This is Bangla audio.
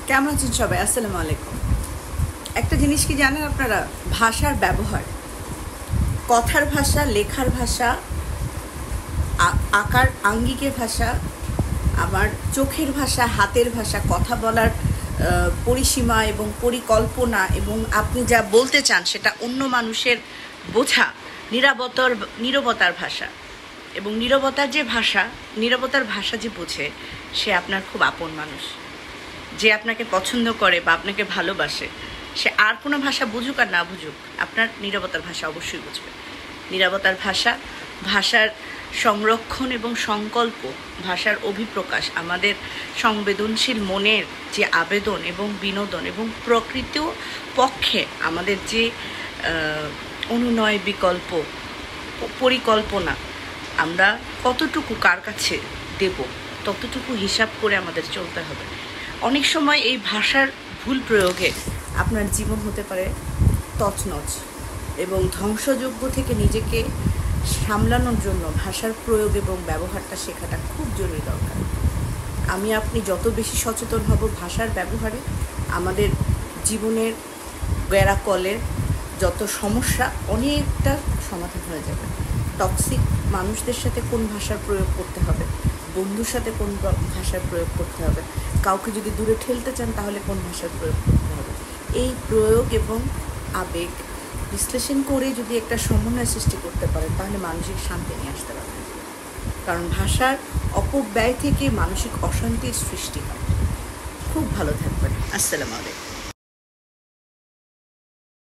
কেমন আছেন সবাই? আসসালামু আলাইকুম। একটা জিনিস কি জানেন আপনারা? ভাষার ব্যবহার, কথার ভাষা, লেখার ভাষা, আকার আঙ্গিকের ভাষা, আমার চোখের ভাষা, হাতের ভাষা, কথা বলার পরিসীমা এবং পরিকল্পনা, এবং আপনি যা বলতে চান সেটা অন্য মানুষের বোঝা, নীরবতার ভাষা, এবং নীরবতার ভাষা যে বোঝে সে আপনার খুব আপন মানুষ। যে আপনাকে পছন্দ করে বা আপনাকে ভালোবাসে, সে আর কোনো ভাষা বুঝুক আর না বুঝুক, আপনার নীরবতার ভাষা অবশ্যই বুঝবে। নীরবতার ভাষা, ভাষার সংরক্ষণ এবং সংকল্প, ভাষার অভিপ্রকাশ, আমাদের সংবেদনশীল মনের যে আবেদন এবং বিনোদন এবং প্রকৃত পক্ষে আমাদের যে অনুনয় বিকল্প পরিকল্পনা, আমরা কতটুকু কার কাছে দেব ততটুকু হিসাব করে আমাদের চলতে হবে। অনেক সময় এই ভাষার ভুল প্রয়োগে আপনার জীবন হতে পারে তছনছ, এবং ধ্বংসযোগ্য থেকে নিজেকে সামলানোর জন্য ভাষার প্রয়োগ এবং ব্যবহারটা শেখাটা খুব জরুরি দরকার। আপনি যত বেশি সচেতন হব ভাষার ব্যবহারে, আমাদের জীবনের গ্যারাকলের যত সমস্যা অনেকটা সমাধান হয়ে যাবে। টক্সিক মানুষদের সাথে কোন ভাষার প্রয়োগ করতে হবে, বন্ধুর সাথে কোন ভাষার প্রয়োগ করতে হবে, কাউকে যদি দূরে ঠেলতে চান তাহলে কোন ভাষার প্রয়োগ করতে হবে, এই প্রয়োগ এবং আবেগ বিশ্লেষণ করে যদি একটা সমন্বয় সৃষ্টি করতে পারেন তাহলে মানসিক শান্তি নিয়ে আসতে পারবেন। কারণ ভাষার অপব্যয় থেকে মানসিক অশান্তির সৃষ্টি হয়। খুব ভালো থাকবেন। আসসালামু আলাইকুম।